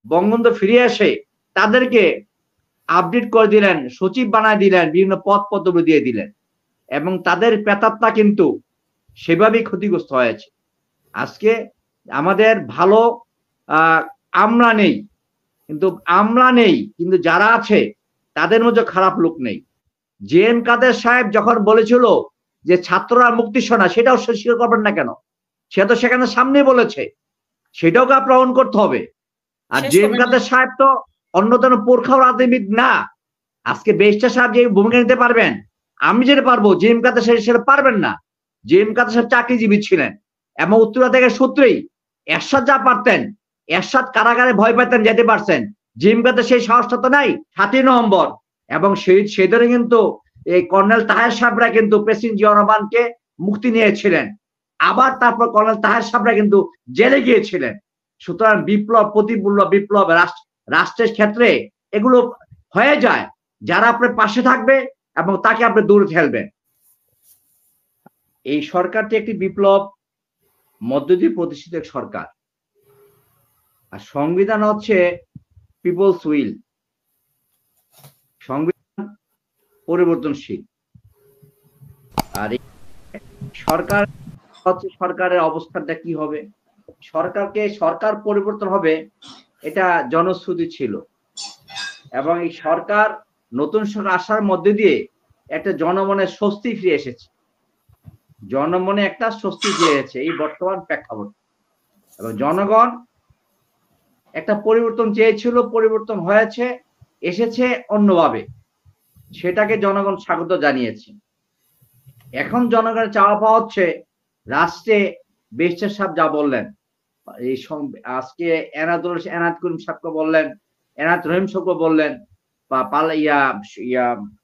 বঙ্গবন্ধু ফিরে এসে তাদেরকে আপডেট করে দিলেন, সচিব বানায় দিলেন, বিভিন্ন পদ পদবি দিয়ে দিলেন এবং তাদের প্রেতাত্মা কিন্তু সেভাবেই ক্ষতিগ্রস্ত হয়েছে। আজকে আমাদের ভালো আমলা নেই, কিন্তু যারা আছে তাদের মধ্যে খারাপ লোক নেই। জে.এম. কাদের সাহেব যখন বলেছিল যে ছাত্ররা মুক্তি শোনা, সেটাও সে স্বীকার করবেন না কেন? সে তো সেখানে সামনে বলেছে, সেটাও গ্রহণ করতে হবে। আর জে.এম. কাদের সাহেব তো অন্যতম পোরখাও রাজনীতিবিদ না। আজকে বেশটা সাহেব যে ভূমিকা নিতে পারবেন, আমি যেটা পারবো, জে.এম. কাদের সাহেব সেটা পারবেন না। জে.এম. কাদের সাহেব চাকরিজীবী ছিলেন এবং উত্তরাধিকার সূত্রেই এরশাদ যা পারতেন, এরশাদ কারাগারে ভয় পেতেন, যেতে পারছেন। জে.এম. কাদের সেই সাহসটা তো নাই। 7ই নভেম্বর এবং সেদিনে কিন্তু এই কর্নেল তাহের সাহেবরা কিন্তু প্রেসিডেন্ট জিয়া রহমানকে মুক্তি নিয়েছিলেন। আবার তারপর কর্নেল তাহের সাহেবরা কিন্তু জেলে গিয়েছিলেন। সুতরাং বিপ্লব, বিপ্লব রাষ্ট্রের ক্ষেত্রে এগুলো হয়ে যায় যারা আপনার পাশে থাকবে এবং তাকে আপনি দূরে ঠেলবেন। এই সরকারটি একটি বিপ্লব মধ্য দিয়ে প্রতিষ্ঠিত সরকার, আর সংবিধান হচ্ছে পিপলস উইল। সংবিধান পরিবর্তনশীল, আর সরকার হচ্ছে সরকারের অবস্থানটা কি হবে, সরকার পরিবর্তন হবে, এটা জনশ্রুতি ছিল এবং এই সরকার নতুন সরকার আসার মধ্যে দিয়ে একটা জনমনের স্বস্তি ফিরে এসেছে, জনমনে একটা স্বস্তি ফিরে এসেছে এই বর্তমান প্রেক্ষাপট। এবং জনগণ একটা পরিবর্তন চেয়েছিল, পরিবর্তন হয়েছে, এসেছে অন্যভাবে, সেটাকে জনগণ স্বাগত জানিয়েছে। এখন জনগণের চাওয়া পাওয়া হচ্ছে রাষ্ট্রে বেশির সাহেব যা বললেন, এই আজকে এনায়েত করিম সাহেবকে বললেন, এনায়েত রহিম সাহেবকে বললেন, বা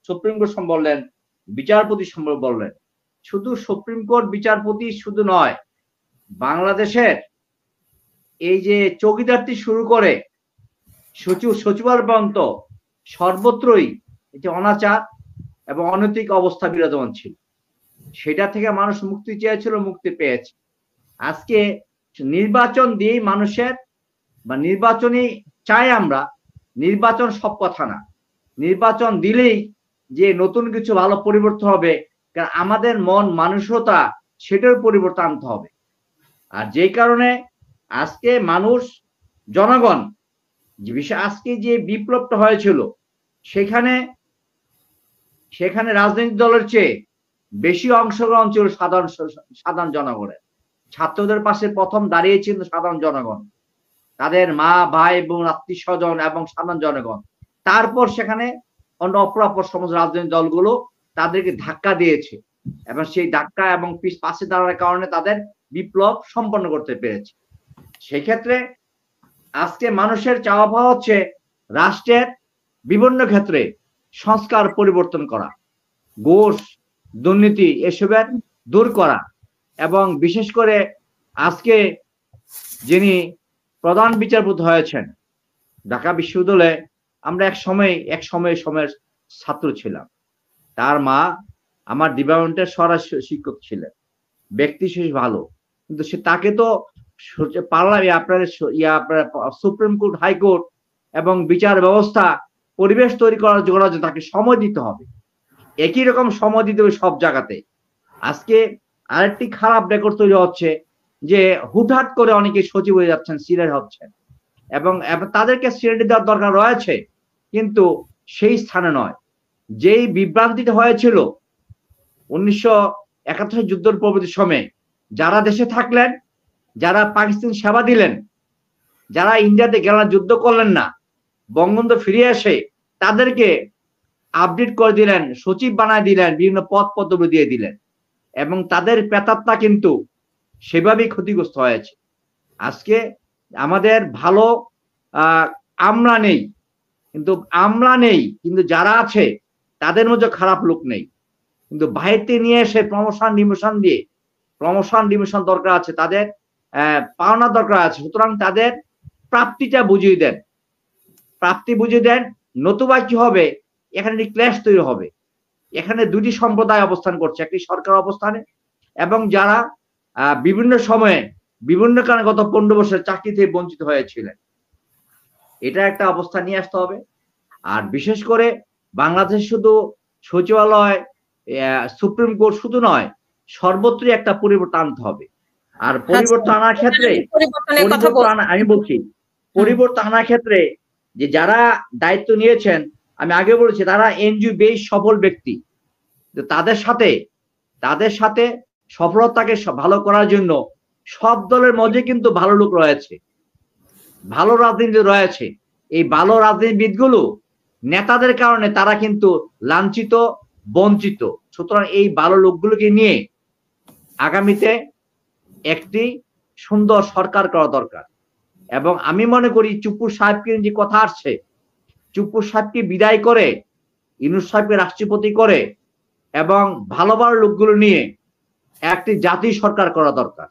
সুপ্রিম কোর্ট বললেন, বিচারপতি সম্পর্কে বললেন। শুধু সুপ্রিম কোর্ট বিচারপতি শুধু নয়, বাংলাদেশের এই যে চৌকিদারটি শুরু করে সচিবালয় পর্যন্ত সর্বত্রই এটি অনাচার এবং অনৈতিক অবস্থা বিরাজমান ছিল। সেটা থেকে মানুষ মুক্তি চেয়েছিল, মুক্তি পেয়েছে। আজকে নির্বাচন দিয়েই মানুষের বা নির্বাচনই চাই আমরা, নির্বাচন সব কথা না। নির্বাচন দিলেই যে নতুন কিছু ভালো পরিবর্তন হবে, কারণ আমাদের মন মানসিকতা সেটার পরিবর্তন আনতে হবে। আর যেই কারণে আজকে মানুষ, জনগণ, আজকে যে বিপ্লবটা হয়েছিল সেখানে রাজনৈতিক দলের চেয়ে বেশি অংশগ্রহণ ছিল সাধারণ জনগণের। ছাত্রদের পাশে প্রথম দাঁড়িয়েছিল সাধারণ জনগণ, তাদের মা ভাই এবং আত্মীয় স্বজন এবং সাধারণ জনগণ। তারপর সেখানে অপরাপর সমস্ত রাজনৈতিক দলগুলো তাদেরকে ধাক্কা দিয়েছে এবং সেই ধাক্কা এবং পাশে দাঁড়ানোর কারণে তাদের বিপ্লব সম্পন্ন করতে পেরেছে। সেক্ষেত্রে আজকে মানুষের চাওয়া পাওয়া হচ্ছে রাষ্ট্রের বিভিন্ন ক্ষেত্রে সংস্কার পরিবর্তন করা, ঘুষ দুর্নীতি এসবের দূর করা, এবং বিশেষ করে আজকে যিনি প্রধান বিচারপতি হয়েছেন ঢাকা বিশ্ববিদ্যালয়ে, আমরা এক সময়ের ছাত্র ছিলাম। তার মা আমার ডিপার্টমেন্টের সরাসরি শিক্ষক ছিলেন, ব্যক্তি শেষ ভালো, কিন্তু তাকে তো আপনার সুপ্রিম কোর্ট, হাইকোর্ট এবং বিচার ব্যবস্থা পরিবেশ তৈরি করার জন্য তাকে সময় দিতে হবে। একই রকম সময় দিতে হবে সব জায়গাতে। আজকে আরেকটি খারাপ রেকর্ড তৈরি হচ্ছে যে হুটহাট করে অনেকে সচিব হয়ে যাচ্ছেন, সিনিয়র হচ্ছেন, এবং তাদেরকে সিনিয়রিটি দেওয়ার দরকার রয়েছে, কিন্তু সেই স্থানে নয়। যেই বিভ্রান্তিটা হয়েছিল 1971 যুদ্ধের পরবর্তী সময়ে, যারা দেশে থাকলেন, যারা পাকিস্তান সেবা দিলেন, যারা ইন্ডিয়াতে গেলেন, যুদ্ধ করলেন না, বঙ্গবন্ধু ফিরে এসে তাদেরকে আপডেট করে দিলেন, সচিব বানায় দিলেন, বিভিন্ন পদ পদবি দিয়ে দিলেন এবং তাদের প্রেতাত্মা কিন্তু সেভাবেই ক্ষতিগ্রস্ত হয়েছে। আজকে আমাদের ভালো আমলা নেই, কিন্তু যারা আছে তাদের মধ্যে খারাপ লোক নেই। কিন্তু বাইরে নিয়ে এসে প্রমোশন ডিমোশন দরকার আছে, তাদের পাওনা দরকার আছে। সুতরাং তাদের প্রাপ্তি বুঝিয়ে দেন, নতুবা কি হবে, এখানে ক্লেশ তৈরি হবে। এখানে দুটি সম্প্রদায় অবস্থান করছে, একটি সরকার অবস্থানে এবং যারা বিভিন্ন সময়ে বিভিন্ন কারণে গত 15 বছর চাকরি থেকে বঞ্চিত হয়েছিলেন। এটা একটা অবস্থা নিয়ে আসতে হবে। আর বিশেষ করে বাংলাদেশ শুধু সচিবালয়, সুপ্রিম কোর্ট শুধু নয়, সর্বত্রই একটা পরিবর্তন আনতে হবে। আর পরিবর্তন আনার ক্ষেত্রে আমি বলছি পরিবর্তন আনার ক্ষেত্রে যে যারা দায়িত্ব নিয়েছেন, আমি আগে বলেছি তারা এনজিও বেস সফল ব্যক্তি, তাদের সাথে সফলতাকে ভালো করার জন্য সব দলের মধ্যে কিন্তু ভালো লোক রয়েছে, ভালো রাজনীতি রয়েছে। এই ভালো রাজনীতিবিদগুলো নেতাদের কারণে তারা কিন্তু লাঞ্ছিত, বঞ্চিত। সুতরাং এই ভালো লোকগুলোকে নিয়ে আগামীতে একটি সুন্দর সরকার করা দরকার। এবং আমি মনে করি চুপ্পুর সাহেবকে যে কথা আসছে, চুপ্পুর সাহেবকে বিদায় করে ইউনূস সাহেবকে রাষ্ট্রপতি করে এবং ভালো ভালো লোকগুলো নিয়ে একটি জাতীয় সরকার করা দরকার।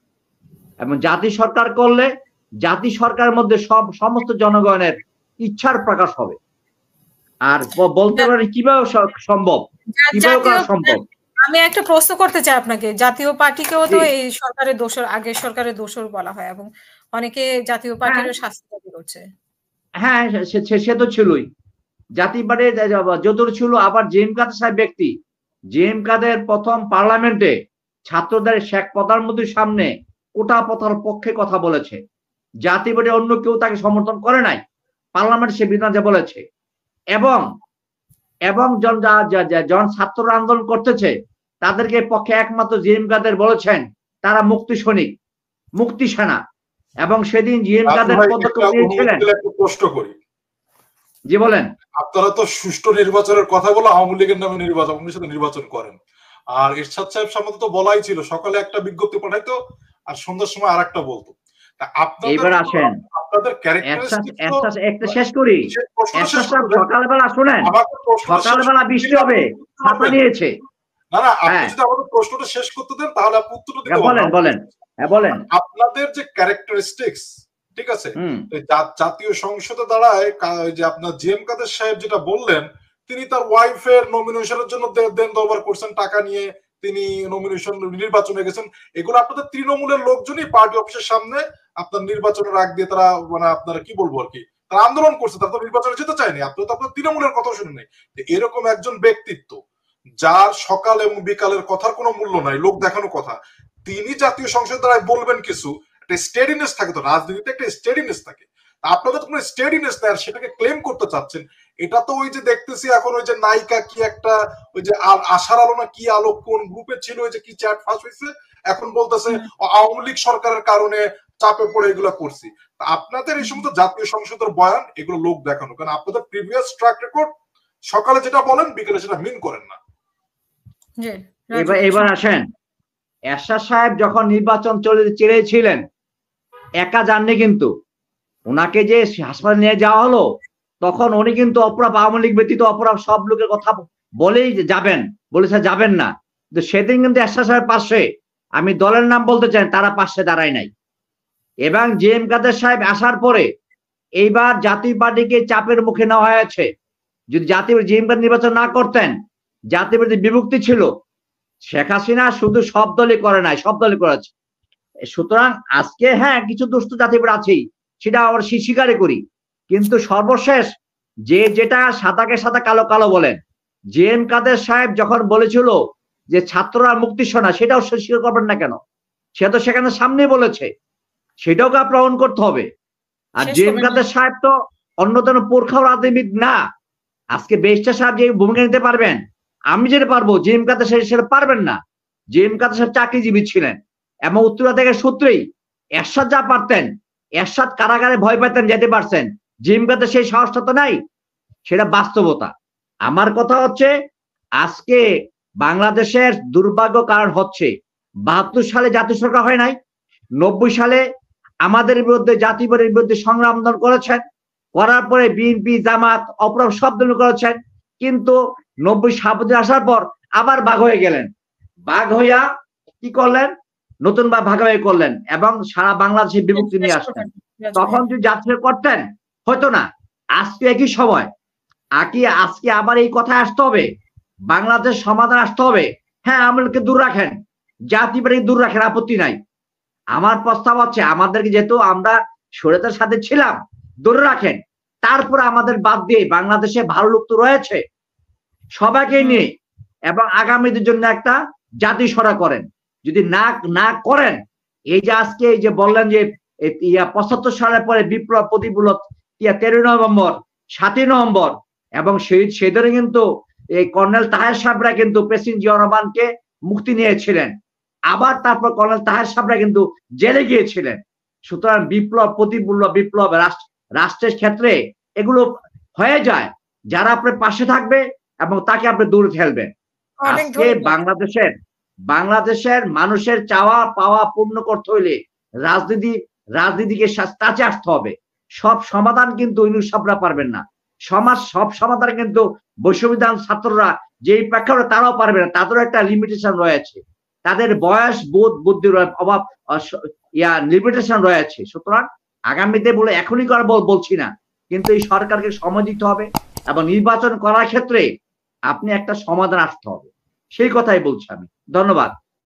এবং জাতীয় সরকার করলে জাতীয় সরকারের মধ্যে সমস্ত জনগণের ইচ্ছার প্রকাশ হবে। আর বলতে পারি কিভাবে সম্ভব, কিভাবে করা সম্ভব। আমি একটা প্রশ্ন করতে চাই আপনাকে, জাতীয় পার্টিকেও তো এই সরকারের দোষর, আগের সরকারের দোষর বলা হয় এবং অনেকে জাতীয় পার্টিরও শাস্তি দাবি করছে। হ্যাঁ, সে তো ছিলই, জাতীয় পার্টি যতটুকু ছিল। আবার জেএম কাদের সাহেব ব্যক্তি, জেএম কাদের প্রথম পার্লামেন্টে ছাত্রদের শেখ প্রধানমন্ত্রীর সামনে কোটা পথার পক্ষে কথা বলেছে। জাতীয় পার্টি অন্য কেউ তাকে সমর্থন করে নাই, পার্লামেন্ট সে বিধান বলেছে। এবং যখন ছাত্ররা আন্দোলন করতেছে তাদেরকে পক্ষে একমাত্র জেএম কাদের বলেছেন তারা মুক্তি সৈনিক, মুক্তি সেনা। এবং সেদিন জেএম কাদের পদক্ষেপ নিয়েছিলেন। প্রশ্ন করি, জি বলেন। আপনারা তো সুষ্ঠু নির্বাচনের কথা বলে আওয়ামী লীগের নামে নির্বাচন করেন। আর এরশাদ সাহেব সামনে তো বলাই ছিল, সকালে একটা বিজ্ঞপ্তি পাঠাইতো আর সন্ধ্যার সময় আর একটা বলতো। এইবার আসেন, একটা শেষ করি। সকালবেলা শুনেন, সকালবেলা বৃষ্টি হবে, ছাতা নিয়েছে। না না, আপনি যদি আমাদের প্রশ্নটা শেষ করতে দেন তাহলে আপনি উত্তরটা দিতে পারবেন। বলেন। হ্যাঁ বলেন। আপনাদের যে ক্যারেক্টারিস্টিক্স, ঠিক আছে, জাতীয় সংসদে দাঁড়ায় যে আপনার জেএম কাদের সাহেব যেটা বললেন, তিনি তার ওয়াইফের নমিনেশনের জন্য দেন দরবার করছেন, টাকা নিয়ে তিনি নমিনেশন নির্বাচনে গেছেন। এগুলো আপনাদের তৃণমূলের লোকজনই পার্টি অফিসের সামনে আপনার নির্বাচনের আগ দিয়ে তারা মানে আপনারা কি বলবো আর কি, তারা আন্দোলন করছে, তারা তো নির্বাচনে যেতে চায়নি। আপনারা তো আপনার তৃণমূলের কথা শুনে নেই। এরকম একজন ব্যক্তিত্ব যার সকাল এবং বিকালের কথার কোনো মূল্য নাই, লোক দেখানো কথা, তিনি জাতীয় সংসদ দ্বারা বলবেন কিছু, একটা স্টেডিনেস থাকে। তো রাজনীতিতে একটা স্টেডিনেস থাকে, আপনাদের কোনো স্টেডিনেস নেই, আর সেটাকে ক্লেম করতে চাচ্ছেন। এটা তো ওই যে দেখতেছি এখন ওই যে নায়িকা কি একটা, ওই যে আশার আলো না কি আলো কোন গ্রুপে ছিল, ওই যে কি চ্যাট ফাঁস হয়েছে, এখন বলতেছে আওয়ামী লীগ সরকারের কারণে চাপে পড়ে এগুলো করছি। আপনাদের এই সমস্ত জাতীয় সংসদের বয়ান এগুলো লোক দেখানো, কারণ আপনাদের প্রিভিয়াস ট্র্যাক রেকর্ড সকালে যেটা বলেন বিকেলে সেটা মিন করেন না। এবার আসেন, এরশাদ সাহেব যখন নির্বাচন চেয়েছিলেন একা যাননি, কিন্তু ওনাকে যে হাসপাতালে নিয়ে যাওয়া হলো তখন উনি কিন্তু অপরাধ, আওয়ামী লীগ ব্যতীত অপরাধ সব লোকের কথা বলেই যাবেন, বলেছে যাবেন না। কিন্তু সেদিন কিন্তু এরশাদ সাহেবের পাশে, আমি দলের নাম বলতে চাই, তারা পাশে দাঁড়ায় নাই। এবং জেএম কাদের সাহেব আসার পরে এইবার জাতীয় পার্টিকে চাপের মুখে নেওয়া হয়েছে। যদি জাতীয় জেএম কাদের নির্বাচন না করতেন, জাতীয় পার্টি বিভক্তি ছিল। শেখ হাসিনা শুধু সব দলই করে নাই, সব দলই করেছে। সুতরাং আজকে হ্যাঁ কিছু দুষ্ট জাতীয় পার্টি আছেই, সেটা আমরা স্বীকারই করি। কিন্তু সর্বশেষ যেটা সাদাকে সাদা কালো কালো বলেন, জেএম কাদের সাহেব যখন বলেছিল যে ছাত্ররা মুক্তি শোনা, সেটাও স্বীকার করবেন না কেন? সে তো সেখানে সামনে বলেছে, সেটাও আপনার অন করতে হবে। আর জেএম কাদের সাহেব তো অন্যতম পুরখাও রাজনীতিবিদ না। আজকে বেশটা সাহেব যে ভূমিকা নিতে পারবেন, আমি যেটা পারবো, জেএম কাদের সাহেব সেটা পারবেন না। জেএম কাদের সাহেব চাকরিজীবী ছিলেন এবং উত্তরা থেকে সূত্রেই এরশাদ যা পারতেন, এরশাদ কারাগারে ভয় পেতেন, যেতে পারছেন। জেএম কাদের সেই সাহসটা তো নাই, সেটা বাস্তবতা। আমার কথা হচ্ছে আজকে বাংলাদেশের দুর্ভাগ্য কারণ হচ্ছে ৭২ সালে জাতীয় সরকার হয় নাই, ৯০ সালে আমাদের বিরুদ্ধে জাতীয় পার্টির বিরুদ্ধে সংগ্রাম করেছেন, করার পরে বিএনপি জামাত অপরাধ সব দল করেছেন। কিন্তু ৯০ সালে আসার পর আবার ভাগ হয়ে গেলেন, ভাগ হইয়া কি করলেন, নতুন ভাগ হয়ে করলেন এবং সারা বাংলাদেশে বিভক্তি নিয়ে আসলেন। তখন যদি জাতীয় করতেন হয়তো না। আজকে একই সময় আজকে আবার এই কথা আসতে হবে, বাংলাদেশ সমাধান আসতে হবে। হ্যাঁ, আমাদেরকে দূর রাখেন, জাতীয় পার্টি দূর রাখেন, আপত্তি নাই। আমার প্রস্তাব হচ্ছে আমাদেরকে, যেহেতু আমরা শরীয়তের সাথে ছিলাম, দূরে রাখেন, তারপরে আমাদের বাদ দিয়ে বাংলাদেশে ভালো লোক তো রয়েছে, সবাইকে নিয়ে এবং আগামীদের জন্য একটা জাতিসরা করেন। যদি না করেন, এই যে আজকে এই যে বললেন যে ৭৫ সালের পরে বিপ্লব প্রতিফলন 13 নভেম্বর 7 নভেম্বর এবং সেদিনে কিন্তু এই কর্নেল তাহের সাহেবরা কিন্তু প্রেসিডেন্ট জিয়া রহমানকে মুক্তি নিয়েছিলেন, আবার তারপর কর্নেল তাহের সাহেবরা কিন্তু জেলে গিয়েছিলেন। সুতরাং বিপ্লব বিপ্লব রাষ্ট্রের ক্ষেত্রে এগুলো হয়ে যায়, যারা আপনার পাশে থাকবে এবং তাকে আপনি দূরে ঠেলবেন। আজকে বাংলাদেশের মানুষের চাওয়া পাওয়া পূর্ণ করতে হইলে রাজনীতিকে কাছে আসতে হবে। সব সমাধান কিন্তু ইউনূস সাহেবরা পারবেন না, সব সমাধান কিন্তু বৈশ্ববিধান ছাত্ররা যেই প্রেক্ষাপটে তারাও পারবে না, তাদেরও একটা লিমিটেশন রয়েছে, তাদের বয়স বুদ্ধির অভাব লিমিটেশন রয়েছে। সুতরাং আগামীতে বলে এখনই করা বলছি না, কিন্তু এই সরকারকে সময় দিতে হবে এবং নির্বাচন করার ক্ষেত্রে আপনি একটা সমাধান আসতে হবে, সেই কথাই বলছি আমি। ধন্যবাদ।